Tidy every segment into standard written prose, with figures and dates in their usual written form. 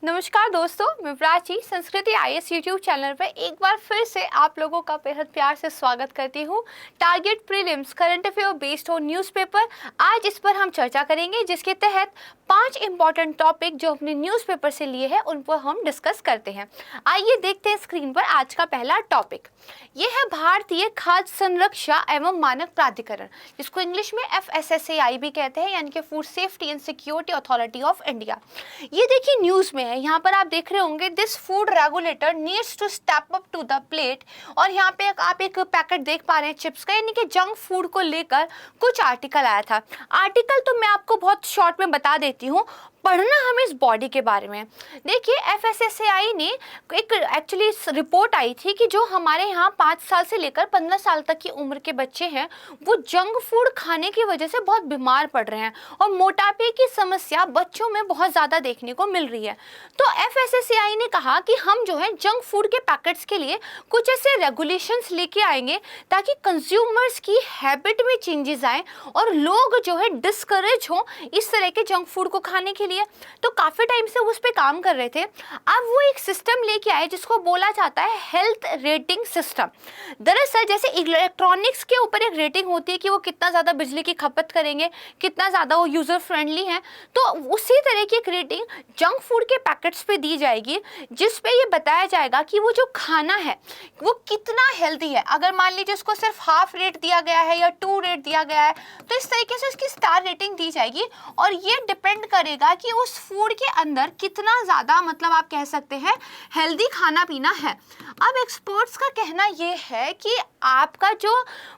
नमस्कार दोस्तों, मैं प्राची संस्कृति आईएएस यूट्यूब चैनल पर एक बार फिर से आप लोगों का बेहद प्यार से स्वागत करती हूँ। Target prelims current affair based on newspaper, आज इस पर हम चर्चा करेंगे, जिसके तहत 5 इंपॉर्टेंट टॉपिक जो अपने न्यूज़पेपर से लिए हैं उन पर हम डिस्कस करते हैं। आइए देखते हैं स्क्रीन पर आज का पहला टॉपिक। ये है भारतीय खाद्य संरक्षा एवं मानक प्राधिकरण, जिसको इंग्लिश में FSSAI भी कहते हैं, यानी कि food safety and security authority of India. ये देखिए न्यूज़ में है, यहाँ पर आप देख रहे होंगे, this food regulator needs to step up to the plate. और यहाँ पे आप एक पैकेट देख पा रहे हैं चिप्स का, यानी कि जंक फूड को लेकर कुछ आर्टिकल आया था। आर्टिकल तो मैं आपको बहुत शॉर्ट में बता देती हूँ, पढ़ना हमें इस बॉडी के बारे में। देखिए FSSAI ने एक एक्चुअली रिपोर्ट आई थी कि जो हमारे यहाँ 5 साल से लेकर 15 साल तक की उम्र के बच्चे हैं वो जंक फूड खाने की वजह से बहुत बीमार पड़ रहे हैं और मोटापे की समस्या बच्चों में बहुत ज़्यादा देखने को मिल रही है। तो FSSAI ने कहा कि हम जो है जंक फूड के पैकेट्स के लिए कुछ ऐसे रेगुलेशंस लेके आएंगे ताकि कंज्यूमर्स की हैबिट में चेंजेस आए और लोग जो है डिस्करेज हो इस तरह के जंक फूड को खाने के लिए। तो काफी टाइम से उस पे काम कर रहे थे। अब वो एक सिस्टम लेके आए जिसको बोला जाता है हेल्थ रेटिंग सिस्टम। दरअसल जैसे इलेक्ट्रॉनिक्स के ऊपर एक रेटिंग होती है कि वो कितना ज्यादा बिजली की खपत करेंगे, कितना ज्यादा वो यूजर फ्रेंडली है, तो उसी तरह की एक रेटिंग जंक फूड के पैकेट्स पे दी जाएगी, जिसपे ये बताया जाएगा कि वो जो खाना है वो कितना हेल्दी है। अगर मान लीजिए उसको सिर्फ हाफ रेट दिया गया है या 2 रेट दिया गया है, तो इस तरीके से उसकी स्टार रेटिंग दी जाएगी और ये डिपेंड करेगा कि उस फूड के अंदर कितना ज़्यादा, मतलब आप कह सकते हैं, हेल्दी खाना पीना है। अब एक्सपर्ट्स का कहना ये है कि आपका जो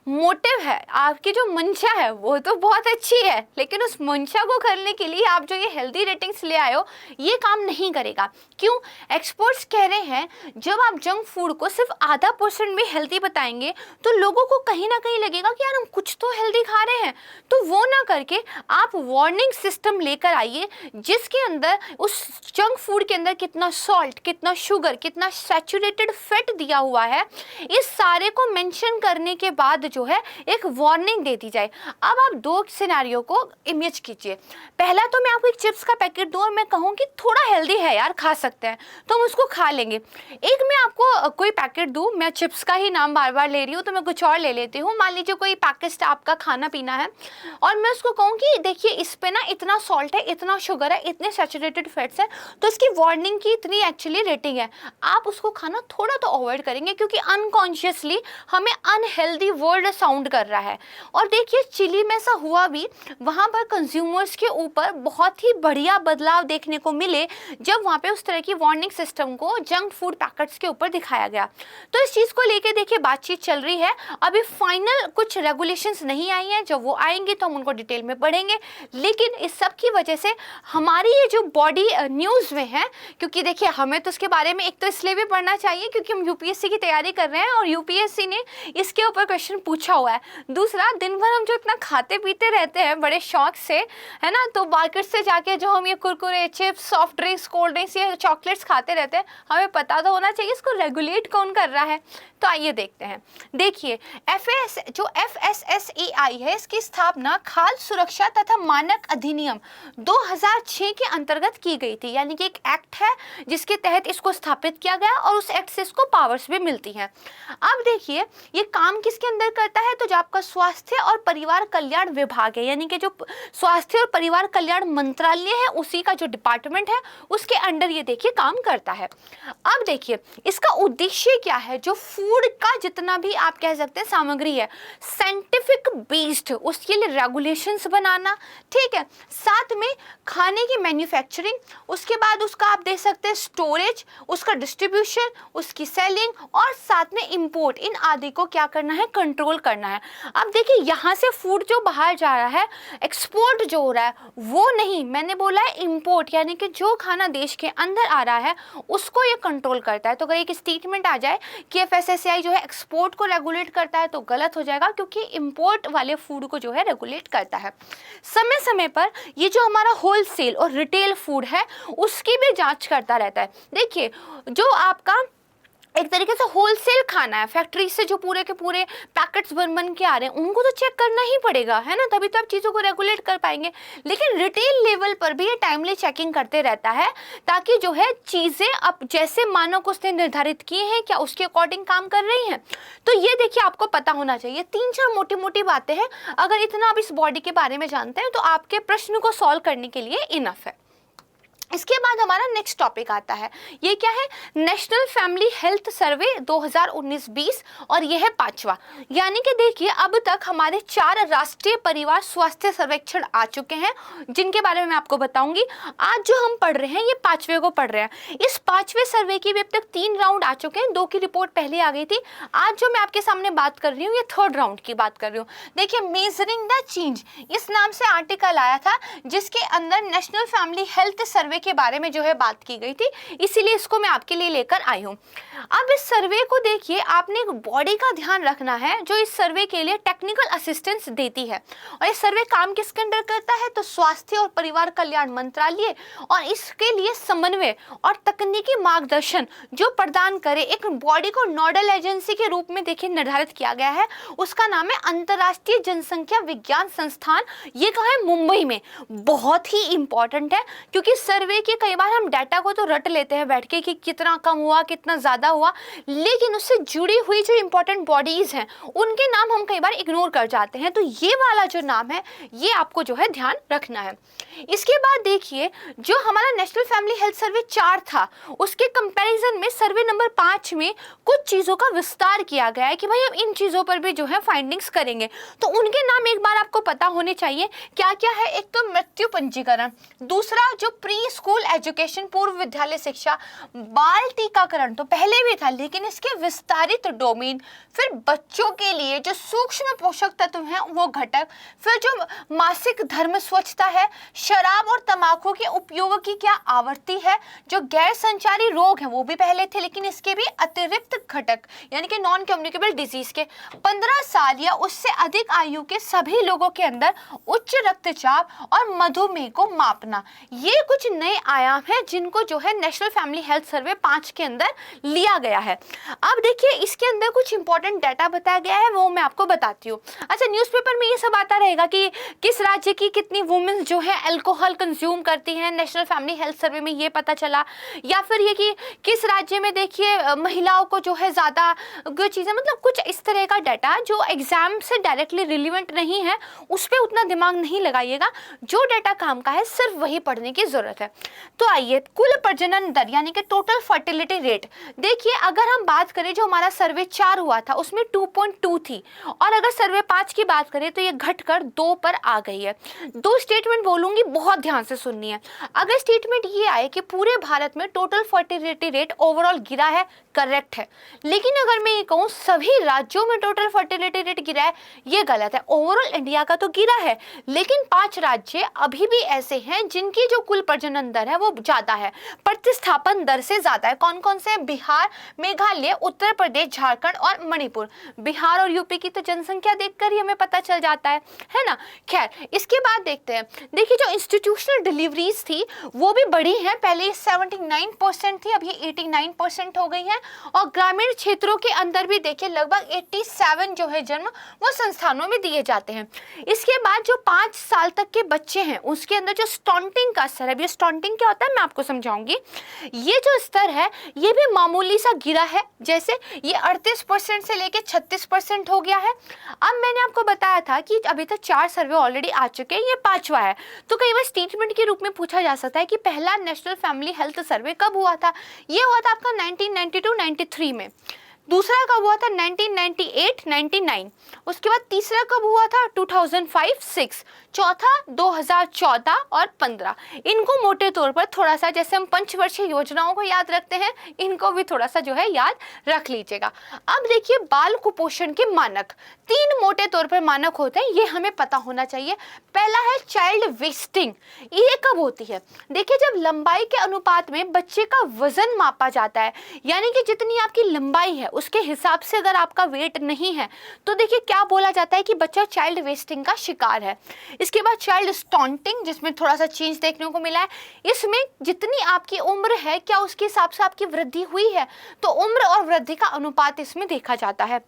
मोटिव है, आपकी जो मंशा है वो तो बहुत अच्छी है, लेकिन उस मंशा को करने के लिए आप जो ये हेल्दी रेटिंग्स ले आए हो ये काम नहीं करेगा। क्यों? एक्सपर्ट्स कह रहे हैं जब आप जंक फूड को सिर्फ आधा % भी हेल्दी बताएंगे तो लोगों को कहीं ना कहीं लगेगा कि यार हम कुछ तो हेल्दी खा रहे हैं। तो वो ना करके आप वार्निंग सिस्टम लेकर आइए जिसके अंदर उस जंक फूड के अंदर कितना सॉल्ट, कितना शुगर, कितना सैचुरेटेड फैट दिया हुआ है, इस सारे को मेंशन करने के बाद जो है एक वार्निंग दे दी जाए। अब आप 2 सिनेरियो को इमेज कीजिए। पहला तो मैं आपको एक चिप्स का पैकेट दूं और मैं कहूं कि थोड़ा हेल्दी है यार, खा सकते हैं, तो हम उसको खा लेंगे। एक मैं आपको कोई पैकेट दूं, मैं चिप्स का ही नाम बार बार ले रही हूँ तो मैं कुछ और ले लेती हूँ। मान लीजिए कोई पैकेट आपका खाना पीना है और मैं उसको कहूँ कि देखिए इस पे ना इतना सॉल्ट है, इतना शुगर है, इतने सैचुरेटेड फैट्स हैं, तो इसकी वार्निंग की इतनी एक्चुअली रेटिंग है। आप उसको खाना थोड़ा तो अवॉइड करेंगे क्योंकि अनकॉन्शियसली हमें अनहेल्दी वर्ड साउंड कर रहा है। और देखिए चिली में ऐसा हुआ भी, वहाँ पर कंज्यूमर्स के ऊपर बहुत ही बढ़िया बदलाव देखने को मिले जब वहाँ पे उस तरह की वार्निंग सिस्टम को जंक फूड पैकेट्स के ऊपर दिखाया गया। तो इस चीज़ को लेके देखिए बातचीत चल रही है, अभी फाइनल कुछ रेगुलेशंस नहीं आई हैं, जब वो आएंगी तो हम उनको डिटेल में पढ़ेंगे। लेकिन इस सब की वजह से हमारी ये जो बॉडी न्यूज़ में है, क्योंकि देखिए हमें तो उसके बारे में एक तो इसलिए भी पढ़ना चाहिए क्योंकि हम यूपीएससी की तैयारी कर रहे हैं और यूपीएससी ने इसके ऊपर क्वेश्चन पूछा हुआ है। दूसरा, दिन भर हम जो इतना खाते पीते रहते हैं बड़े शौक से, है ना, तो मार्केट से जाके जो हम ये Kurkure, chips, soft drinks, cold drinks, ये चॉकलेट्स खाते रहते हैं, हमें पता तो होना चाहिए इसको रेगुलेट कौन कर रहा है। तो आइए देखते हैं। देखिए जो FSSAI है, इसकी स्थापना खाद्य सुरक्षा तथा मानक अधिनियम 2006 के अंतर्गत की गई थी, यानी कि एक एक्ट है जिसके तहत इसको स्थापित किया गया और उस एक्ट से इसको पावर्स भी मिलती हैं। अब देखिए ये काम किसके अंदर करता है, तो जो आपका स्वास्थ्य और परिवार कल्याण विभाग है, यानी कि जो स्वास्थ्य और परिवार कल्याण मंत्रालय है, उसी का जो डिपार्टमेंट है उसके अंडर ये देखिए काम करता है। अब देखिए इसका उद्देश्य क्या है, जो फूड का जितना भी आप कह सकते हैं सामग्री है साइंटिफिक बेस्ड, उसके लिए रेगुलेशंस बनाना, ठीक है, साथ में खाने की मैन्युफैक्चरिंग, उसके बाद उसका आप देख सकते हैं स्टोरेज, उसका डिस्ट्रीब्यूशन, उसकी सेलिंग और साथ में इंपोर्ट, इन आदि को क्या करना है, कंट्रोल करना है। अब देखिए यहाँ से फूड जो बाहर जा रहा है, एक्सपोर्ट जो हो रहा है वो नहीं, मैंने बोला है इंपोर्ट, यानी कि जो खाना देश के अंदर आ रहा है उसको ये कंट्रोल करता है। तो अगर एक स्टेटमेंट आ जाए कि FSSAI जो है एक्सपोर्ट को रेगुलेट करता है तो गलत हो जाएगा, क्योंकि इंपोर्ट वाले फूड को जो है रेगुलेट करता है। समय समय पर ये जो हमारा होलसेल और रिटेल फूड है उसकी भी जांच करता रहता है। देखिए जो आपका एक तरीके से होलसेल खाना है, फैक्ट्री से जो पूरे के पूरे पैकेट्स बन के आ रहे हैं उनको तो चेक करना ही पड़ेगा, है ना, तभी तो आप चीज़ों को रेगुलेट कर पाएंगे। लेकिन रिटेल लेवल पर भी ये टाइमली चेकिंग करते रहता है ताकि जो है चीज़ें अब जैसे मानक उसने निर्धारित किए हैं क्या उसके अकॉर्डिंग काम कर रही हैं। तो ये देखिए आपको पता होना चाहिए, 3-4 मोटी मोटी बातें हैं, अगर इतना आप इस बॉडी के बारे में जानते हैं तो आपके प्रश्न को सॉल्व करने के लिए इनफ है। इसके बाद हमारा नेक्स्ट टॉपिक आता है, ये क्या है, नेशनल फैमिली हेल्थ सर्वे 2019-20 और ये है 5वां। यानी कि देखिए अब तक हमारे 4 राष्ट्रीय परिवार स्वास्थ्य सर्वेक्षण आ चुके हैं जिनके बारे में मैं आपको बताऊंगी। आज जो हम पढ़ रहे हैं ये 5वें को पढ़ रहे हैं। इस 5वें सर्वे की भी अब तक 3 राउंड आ चुके हैं, 2 की रिपोर्ट पहले आ गई थी। आज जो मैं आपके सामने बात कर रही हूँ ये 3rd राउंड की बात कर रही हूँ। देखिए मेजरिंग द चेंज इस नाम से आर्टिकल आया था जिसके अंदर नेशनल फैमिली हेल्थ सर्वे के बारे में जो है बात की गई थी, इसीलिए इसको मैं आपके लिए लेकर आई हूँ। अब इस सर्वे को देखिए, आपने एक बॉडी का ध्यान रखना है जो इस सर्वे के लिए टेक्निकल असिस्टेंस देती है। और ये सर्वे काम किसके अंडर करता है, तो स्वास्थ्य और परिवार कल्याण मंत्रालय, और इसके लिए समन्वय और तकनीकी मार्गदर्शन जो प्रदान करे एक बॉडी को नोडल एजेंसी के रूप में देखिए निर्धारित किया गया है। उसका नाम है अंतर्राष्ट्रीय जनसंख्या विज्ञान संस्थान। ये कहाँ है, मुंबई में। बहुत ही इंपॉर्टेंट है क्योंकि सर्वे के कई बार हम डाटा को तो रट लेते हैं बैठ के कि कितना कम हुआ कितना ज़्यादा हुआ, लेकिन उससे जुड़ी हुई जो इंपॉर्टेंट बॉडीज़ हैं उनके नाम हम कई बार इग्नोर कर जाते हैं। तो ये वाला जो नाम है ये आपको जो है ध्यान रखना है। इसके बाद देखिए जो हमारा नेशनल फैमिली हेल्थ सर्वे 4 था उसके कंपैरिजन में सर्वे नंबर 5 में कुछ चीज़ों का विस्तार किया गया है कि भाई हम इन चीज़ों पर भी जो है फाइंडिंग्स करेंगे। तो उनके नाम एक बार आपको पता होने चाहिए क्या क्या है। एक तो मृत्यु पंजीकरण, दूसरा जो प्री स्कूल एजुकेशन पूर्व विद्यालय शिक्षा, बाल टीकाकरण तो पहले भी था लेकिन इसके विस्तारित डोमेन, फिर बच्चों के लिए जो सूक्ष्म पोषक तत्व हैं वो घटक, फिर जो मासिक धर्म स्वच्छता है, शराब और तंबाकू के उपयोग की क्या आवृत्ति है, जो गैर संचारी रोग हैं वो भी पहले थे लेकिन इसके भी अतिरिक्त घटक यानी कि नॉन कम्युनिकेबल डिजीज के, 15 साल या उससे अधिक आयु के सभी लोगों के अंदर उच्च रक्तचाप और मधुमेह को मापना। ये कुछ नए आयाम हैं जिनको जो है नेशनल फैमिली हेल्थ सर्वे 5 के अंदर लिया गया है। अब देखिए इसके अंदर कुछ इंपॉर्टेंट डाटा बताया गया है वो मैं आपको बताती हूँ। अच्छा, न्यूज़पेपर में ये सब आता रहेगा कि किस राज्य की कितनी वुमेन्स जो है अल्कोहल कंज्यूम करती हैं, नेशनल फैमिली हेल्थ सर्वे में ये पता चला, या फिर ये कि किस राज्य में देखिए महिलाओं को जो है ज़्यादा चीज़ें, मतलब कुछ इस तरह का डाटा जो एग्जाम से डायरेक्टली रिलेवेंट नहीं है उस पर उतना दिमाग नहीं लगाइएगा। जो डाटा काम का है सिर्फ वही पढ़ने की जरूरत है। तो आइए कुल प्रजनन दर यानी कि टोटल फर्टिलिटी रेट देखिए, अगर हम बात करें जो हमारा सर्वे 4 हुआ था उसमें 2.2 थी और अगर सर्वे 5 की बात करें तो ये घटकर 2 पर आ गई है। 2 स्टेटमेंट बोलूंगी, बहुत ध्यान से सुननी है। अगर स्टेटमेंट ये आए कि पूरे भारत में टोटल फर्टिलिटी रेट ओवरऑल गिरा है, करेक्ट है। लेकिन अगर मैं ये कहूँ सभी राज्यों में टोटल फर्टिलिटी रेट गिरा है, ये गलत है। ओवरऑल इंडिया का तो गिरा है लेकिन 5 राज्य अभी भी ऐसे हैं जिनकी जो कुल प्रजनन दर है वो ज्यादा है, प्रतिस्थापन दर से ज्यादा है। कौन कौन से? बिहार, मेघालय, उत्तर प्रदेश, झारखंड और मणिपुर। बिहार और यूपी की तो जनसंख्या देखकर ही हमें पता चल जाता है ना। खैर, इसके बाद देखते हैं। देखिए जो इंस्टीट्यूशनल डिलीवरीज थी वो भी बढ़ी हैं, पहले 79% थी, अब ये 89% हो गई हैं। और ग्रामीण क्षेत्रों के अंदर भी देखिए लगभग 87 जो है जन्म वो संस्थानों में दिए जाते हैं। इसके बाद जो 5 साल तक के बच्चे हैं उसके अंदर जो स्टंटिंग का स्तर है, ये स्टंटिंग क्या होता है मैं आपको समझाऊंगी। ये जो स्तर है ये भी मामूली सा गिरा है, जैसे ये 38% से लेके 36% हो गया है। अब मैंने आपको बताया था कि अभी तक 4 सर्वे ऑलरेडी आ चुके हैं, ये 5वां है। तो कई बार स्टेटमेंट के रूप में पूछा जा सकता है कि पहला नेशनल फैमिली हेल्थ सर्वे कब हुआ था? ये हुआ था आपका 1992-93 में। दूसरा कब हुआ था? 1998-99। उसके बाद तीसरा कब हुआ था? 2005-6। चौथा 2014 और 15। इनको मोटे तौर पर थोड़ा सा, जैसे हम पंचवर्षीय योजनाओं को याद रखते हैं, इनको भी थोड़ा सा जो है याद रख लीजिएगा। अब देखिए बाल कुपोषण के मानक, 3 मोटे तौर पर मानक होते हैं, ये हमें पता होना चाहिए। पहला है चाइल्ड वेस्टिंग। ये कब होती है? देखिए जब लंबाई के अनुपात में बच्चे का वजन मापा जाता है, यानी कि जितनी आपकी लंबाई है उसके हिसाब से अगर आपका वेट नहीं है तो देखिए क्या बोला जाता है कि बच्चा चाइल्ड वेस्टिंग का शिकार है। इसके बाद चाइल्ड स्टॉन्टिंग, जिसमें थोड़ा सा चेंज देखने को मिला है। इसमें जितनी आपकी उम्र है क्या उसके हिसाब से आपकी वृद्धि हुई है, तो उम्र और वृद्धि का अनुपात इसमें देखा जाता है।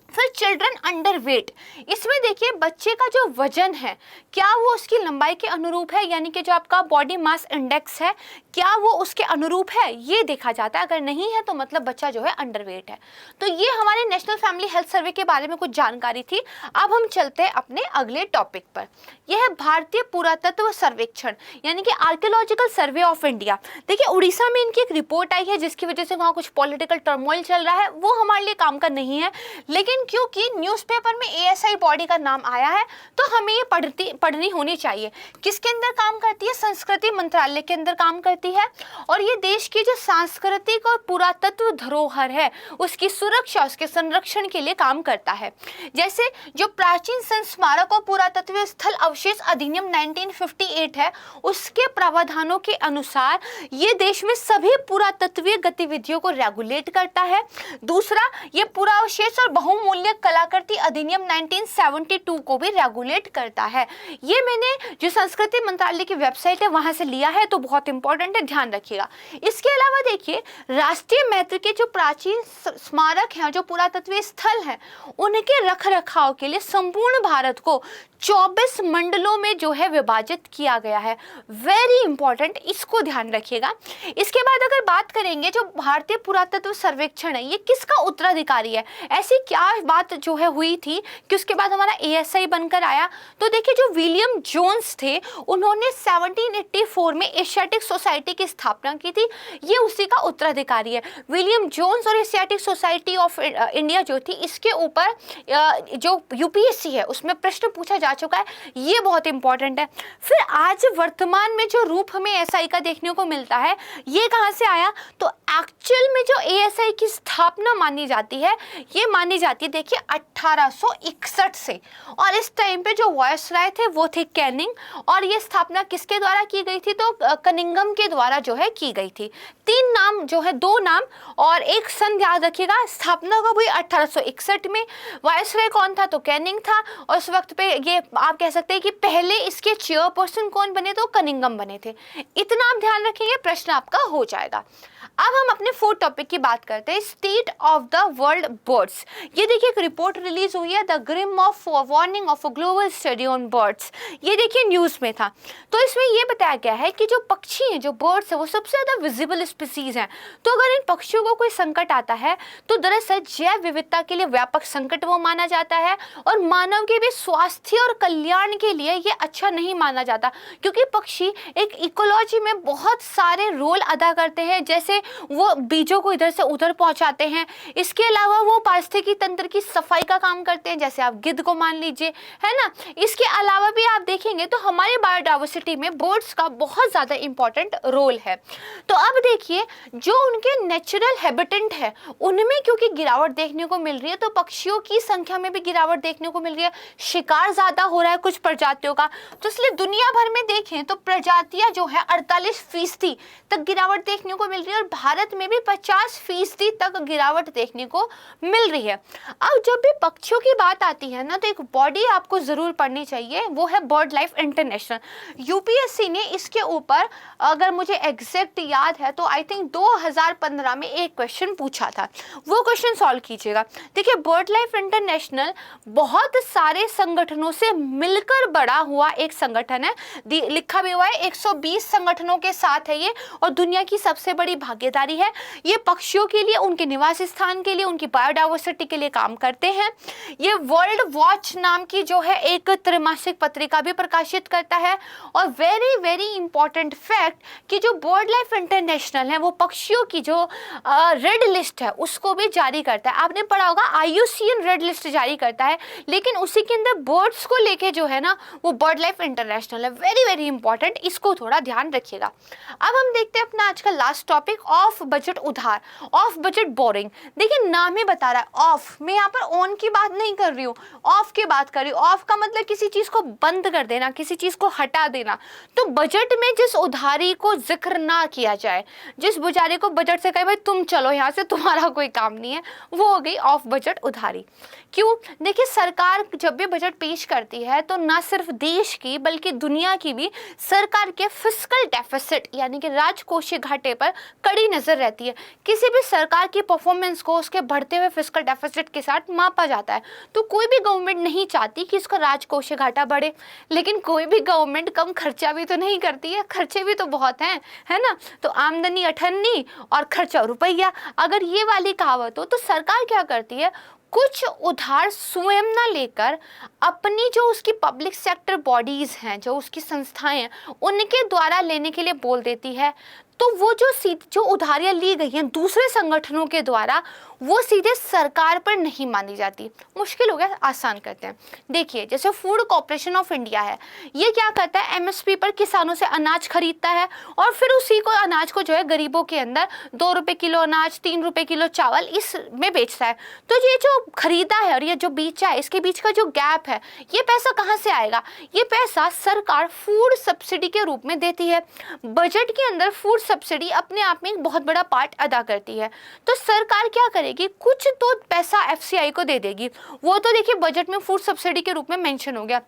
फिर चिल्ड्रन अंडर वेट, इसमें देखिए बच्चे का जो वजन है क्या वो उसकी लंबाई के अनुरूप है, यानी कि जो आपका बॉडी मास इंडेक्स है क्या वो उसके अनुरूप है, ये देखा जाता है। अगर नहीं है तो मतलब बच्चा जो है अंडर वेट है। तो ये हमारे नेशनल फैमिली हेल्थ सर्वे के बारे में कुछ जानकारी थी। अब हम चलते हैं अपने अगले टॉपिक पर। यह है भारतीय पुरातत्व सर्वेक्षण, यानी कि आर्कियोलॉजिकल सर्वे ऑफ इंडिया। देखिए उड़ीसा में इनकी एक रिपोर्ट आई है जिसकी वजह से वहाँ कुछ पॉलिटिकल टर्मोइल चल रहा है, वो हमारे लिए काम का नहीं है, लेकिन क्योंकि न्यूज़पेपर में एएसआई बॉडी का नाम आया है तो हमें ये पढ़नी होनी चाहिए। किसके अंदर काम करती है? संस्कृति मंत्रालय के अंदर काम करती है, और ये देश की जो सांस्कृतिक और पुरातत्व धरोहर है उसकी सुरक्षा, उसके संरक्षण के लिए काम करता है। जैसे जो प्राचीन संस्मारक और पुरातत्व स्थल अवशेष अधिनियम 1958 है, उसके प्रावधानों के अनुसार ये देश में सभी पुरातत्वीय गतिविधियों को रेगुलेट करता है। दूसरा, ये पुरावशेष और बहुमूल्य कलाकृति अधिनियम 1972 को भी रेगुलेट करता है। ये मैंने जो संस्कृति मंत्रालय की वेबसाइट है वहां से लिया है, तो बहुत इंपॉर्टेंट है, ध्यान रखिएगा। इसके अलावा देखिए राष्ट्रीय महत्व के जो प्राचीन स्मारक हैं, जो पुरातत्वीय स्थल हैं, उनके रख रखाव के लिए संपूर्ण भारत को 24 मंडलों में जो है विभाजित किया गया है। वेरी इंपॉर्टेंट, इसको ध्यान रखिएगा। इसके बाद अगर बात करेंगे जो भारतीय पुरातत्व सर्वेक्षण है ये किसका उत्तराधिकारी है, ऐसी क्या बात जो है हुई थी कि उसके बाद हमारा एएसआई बनकर आया। तो देखिए जो विलियम जोन्स थे उन्होंने 1784 में एशियाटिक सोसाइटी की स्थापना की थी, ये उसी का उत्तराधिकारी है। विलियम जोन्स और एशियाटिक सोसाइटी ऑफ इंडिया जो थी इसके ऊपर जो यूपीएससी है उसमें प्रश्न पूछा जा चुका है, ये बहुत इंपॉर्टेंट है। फिर आज वर्तमान में जो रूप हमें एएसआई का देखने को मिलता है ये कहां से आया, तो एक्चुअल में जो एएसआई की स्थापना मानी जाती है ये मानी जाती है देखिए 1861 से, और इस टाइम पे जो वायसराय थे वो थे कैनिंग, और ये स्थापना किसके द्वारा की गई थी, तो कनिंगम के द्वारा जो है की गई थी। तीन नाम जो है, दो नाम और एक सन याद रखिएगा। स्थापना कब हुई? 1861 में। वायसराय कौन था, तो कैनिंग था, और उस वक्त पे ये आप कह सकते हैं कि पहले इसके चेयरपर्सन कौन बने, तो कनिंगम बने थे। इतना आप ध्यान रखेंगे, प्रश्न आपका हो जाएगा। अब हम अपने फोर्थ टॉपिक की बात करते हैं, state of the world birds. ये देखिए एक रिपोर्ट रिलीज हुई है, the grim of warning of a global study on birds. ये देखिए न्यूज़ में था। तो इसमें ये बताया गया है कि जो पक्षी हैं, जो बर्ड्स हैं, वो सबसे ज़्यादा विजिबल स्पीसीज हैं। तो अगर इन पक्षियों को कोई संकट आता है तो दरअसल जैव विविधता के लिए व्यापक संकट वो माना जाता है, और मानव के भी स्वास्थ्य और कल्याण के लिए ये अच्छा नहीं माना जाता, क्योंकि पक्षी एक इकोलॉजी में बहुत सारे रोल अदा करते हैं। जैसे वो बीजों को इधर से उधर पहुंचाते हैं, इसके अलावा वो पारिस्थितिकी तंत्र की सफाई का काम करते हैं, जैसे आप गिद्ध को मान लीजिए, है ना। इसके अलावा भी आप देखेंगे तो हमारे बायोडाइवर्सिटी में बर्ड्स का बहुत ज़्यादा इंपॉर्टेंट रोल है। तो अब देखिए जो उनके नेचुरल हैबिटेट है उनमें क्योंकि गिरावट देखने को मिल रही है, तो पक्षियों की संख्या में भी गिरावट देखने को मिल रही है, शिकार ज़्यादा हो रहा है कुछ प्रजातियों का। तो इसलिए दुनिया भर में देखें तो प्रजातियां जो है 48% तक गिरावट देखने को मिल रही है, और भारत में भी 50% तक गिरावट देखने को मिल रही है। अब जब भी पक्षियों की बात आती है ना, तो एक बॉडी आपको जरूर पढ़नी चाहिए, वो है बर्ड लाइफ इंटरनेशनल। यूपीएससी ने इसके ऊपर, अगर मुझे एग्जैक्ट याद है, तो आई थिंक 2015 में एक क्वेश्चन पूछा था, वो क्वेश्चन सॉल्व कीजिएगा। देखिए बर्ड लाइफ इंटरनेशनल बहुत सारे संगठनों से मिलकर बड़ा हुआ एक संगठन है, लिखा भी हुआ है 120 संगठनों के साथ है ये, और दुनिया की सबसे बड़ी भागीदारी है। ये पक्षियों के लिए, उनके निवास स्थान के लिए, उनकी बायोडाइवर्सिटी के लिए काम करते हैं। ये वर्ल्ड वॉच नाम की जो है एक त्रैमासिक पत्रिका भी प्रकाशित करता है। और वेरी वेरी इंपॉर्टेंट फैक्ट कि जो बर्ड लाइफ इंटरनेशनल है वो पक्षियों की जो रेड लिस्ट है उसको भी जारी करता है। आपने पढ़ा होगा IUCN रेड लिस्ट जारी करता है, लेकिन उसी के अंदर बर्ड्स को लेके जो है ना वो बर्ड लाइफ इंटरनेशनल है। वेरी वेरी इंपॉर्टेंट, इसको थोड़ा ध्यान रखिएगा। अब हम देखते हैं अपना आज का लास्ट टॉपिक, ऑफ बजट उधार, ऑफ बजट बोरिंग। देखिए नाम ही बता रहा है, ऑफ मैं यहाँ पर ऑन की बात नहीं कर रही हूँ, ऑफ की बात कर रही हूँ। ऑफ का मतलब किसी चीज को बंद कर देना, किसी चीज को हटा देना। तो बजट में जिस उधारी को जिक्र ना किया जाए, जिस बुझारी को बजट से कहे भाई तुम चलो यहाँ से, तुम्हारा कोई काम नहीं है, वो हो गई ऑफ बजट उधारी। क्यों? देखिए, सरकार जब भी बजट पेश करती है तो ना सिर्फ देश की बल्कि दुनिया की भी सरकार के फिस्कल डेफिसिट यानी कि राजकोषीय घाटे पर कड़ी नजर रहती है। किसी भी सरकार की परफॉर्मेंस को उसके बढ़ते हुए फिस्कल डेफिसिट के साथ मापा जाता है। तो कोई भी गवर्नमेंट नहीं चाहती कि इसका राजकोषीय घाटा बढ़े, लेकिन कोई भी गवर्नमेंट कम खर्चा भी तो नहीं करती है, खर्चे भी तो बहुत हैं, है ना। तो आमदनी अठन्नी और खर्चा रुपया, अगर ये वाली कहावत हो तो सरकार क्या करती है, कुछ उधार स्वयं ना लेकर अपनी जो उसकी पब्लिक सेक्टर बॉडीज हैं, जो उसकी संस्थाएं हैं, उनके द्वारा लेने के लिए बोल देती है। तो वो जो उधारियां ली गई हैं दूसरे संगठनों के द्वारा, वो सीधे सरकार पर नहीं मानी जाती। मुश्किल हो गया, आसान करते हैं। देखिए, जैसे फूड कॉर्पोरेशन ऑफ इंडिया है, ये क्या करता है, एमएसपी पर किसानों से अनाज खरीदता है और फिर उसी को अनाज को जो है गरीबों के अंदर 2 रुपए किलो अनाज, 3 रुपए किलो चावल इसमें बेचता है। तो ये जो खरीदा है और ये जो बेचा है, इसके बीच का जो गैप है, ये पैसा कहाँ से आएगा? ये पैसा सरकार फूड सब्सिडी के रूप में देती है। बजट के अंदर फूड सब्सिडी अपने आप में एक बहुत बड़ा पार्ट अदा करती है। तो सरकार क्या करेगी, कुछ तो पैसा एफसीआई को दे देगी। वो तो देखिए बजट में फूड सब्सिडी के रूप में मेंशन हो गया।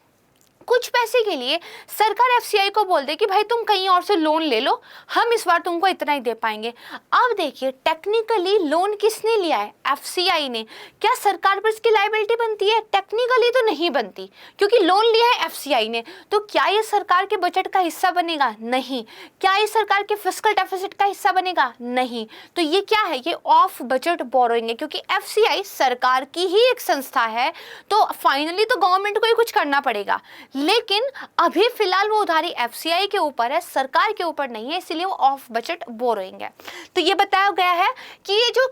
कुछ पैसे के लिए सरकार एफसीआई को बोल दे कि भाई तुम कहीं और से लोन ले लो, हम इस बार तुमको इतना ही दे पाएंगे। अब देखिए, टेक्निकली लोन किसने लिया है? एफसीआई ने। क्या सरकार पर इसकी लायबिलिटी बनती है? टेक्निकली तो नहीं बनती, क्योंकि लोन लिया है एफसीआई ने। तो क्या ये सरकार के बजट का हिस्सा बनेगा? नहीं। क्या ये सरकार के फिस्कल डेफिसिट का हिस्सा बनेगा? नहीं। तो ये क्या है? ये ऑफ बजट बोरोइंग है, क्योंकि एफसीआई सरकार की ही एक संस्था है। तो फाइनली तो गवर्नमेंट को ही कुछ करना पड़ेगा, लेकिन अभी फिलहाल वो उधारी एफसीआई के ऊपर है, सरकार के ऊपर नहीं है, इसलिए वो ऑफ बजट बोरोइंग है। तो ये बताया गया है कि ये जो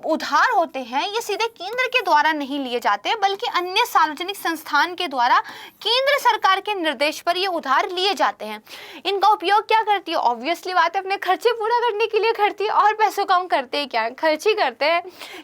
उधार होते हैं ये सीधे केंद्र के द्वारा नहीं लिए जाते, बल्कि अन्य सार्वजनिक संस्थान के द्वारा केंद्र सरकार के निर्देश पर ये उधार लिए जाते हैं। इनका उपयोग क्या करती है? ऑब्वियसली बात है, अपने खर्चे पूरा करने के लिए करती है। और पैसों का हम करते हैं क्या? खर्च ही करते हैं,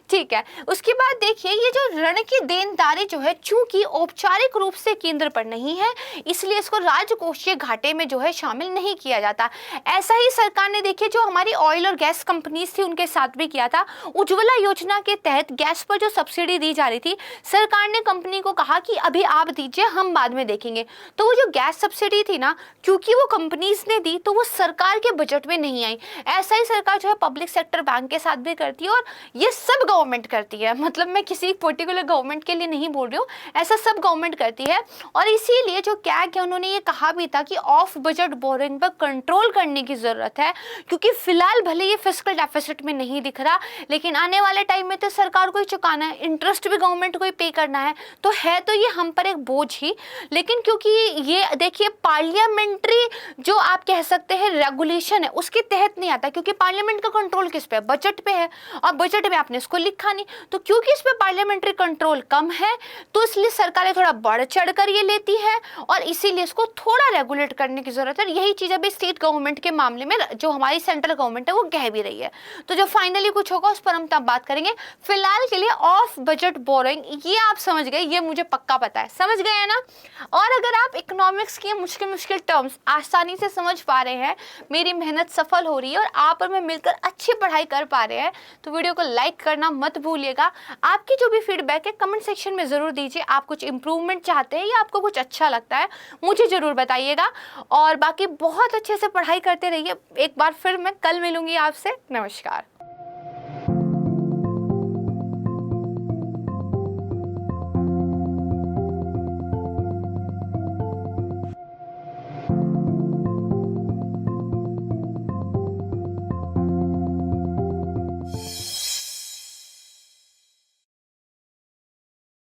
ठीक है। उसके बाद देखिए, ये जो ऋण की देनदारी जो है, चूंकि औपचारिक रूप से केंद्र पर नहीं है, इसलिए इसको राजकोषीय घाटे में जो है शामिल नहीं किया जाता। ऐसा ही सरकार ने देखिए जो हमारी ऑयल और गैस कंपनीज थी उनके साथ भी किया था। उज्ज्वला योजना के तहत गैस पर जो सब्सिडी दी जा रही थी, सरकार ने कंपनी को कहा कि अभी आप दीजिए, हम बाद में देखेंगे। तो वो जो गैस सब्सिडी थी ना, क्योंकि वो कंपनीज ने दी तो वो सरकार के बजट में नहीं आई। ऐसा ही सरकार जो है पब्लिक सेक्टर बैंक के साथ भी करती है, और ये सब गवर्नमेंट करती है। मतलब मैं किसी पर्टिकुलर गवर्नमेंट के लिए नहीं बोल रही हूँ, ऐसा सब गवर्नमेंट करती है। और इसीलिए जो कैग है, उन्होंने ये कहा भी था कि ऑफ बजट बोरिंग पर कंट्रोल करने की जरूरत है, क्योंकि फिलहाल भले ये फिस्कल डेफिसिट में नहीं दिख रहा, लेकिन आने वाले टाइम में तो सरकार को ही चुकाना है, इंटरेस्ट भी गवर्नमेंट को ही पे करना है। तो ये हम पर एक बोझ ही, लेकिन क्योंकि ये देखिए पार्लियामेंट्री जो आप कह सकते हैं रेगुलेशन है, उसके तहत नहीं आता, क्योंकि पार्लियामेंट का कंट्रोल किस पे है? बजट पे है। और बजट में आपने इसको लिखा नहीं, तो क्योंकि इस पे पार्लियामेंट्री कंट्रोल कम है, तो इसलिए सरकारें थोड़ा बढ़ चढ़ कर ये लेती है, और इसीलिए इसको थोड़ा रेगुलेट करने की जरूरत है। यही चीज अभी स्टेट गवर्नमेंट के मामले में जो हमारी सेंट्रल गवर्नमेंट है वो कह भी रही है। तो जो फाइनली कुछ होगा उस पर हम तब बात करेंगे। फिलहाल के लिए ऑफ बजट बोरोइंग ये आप समझ गए, ये मुझे पक्का पता है, समझ गए हैं ना। और अगर आप इकोनॉमिक्स की मुश्किल टर्म्स आसानी से समझ पा रहे हैं, मेरी मेहनत सफल हो रही है और आप और मैं मिलकर अच्छी पढ़ाई कर पा रहे हैं, तो वीडियो को लाइक करना मत भूलिएगा। आपकी जो भी फीडबैक है कमेंट सेक्शन में जरूर दीजिए। आप कुछ इंप्रूवमेंट चाहते हैं या आपको कुछ अच्छा लगता है, मुझे जरूर बताइएगा। और बाकी बहुत अच्छे से पढ़ाई करते रहिए। एक बार फिर मैं कल मिलूंगी आपसे। नमस्कार।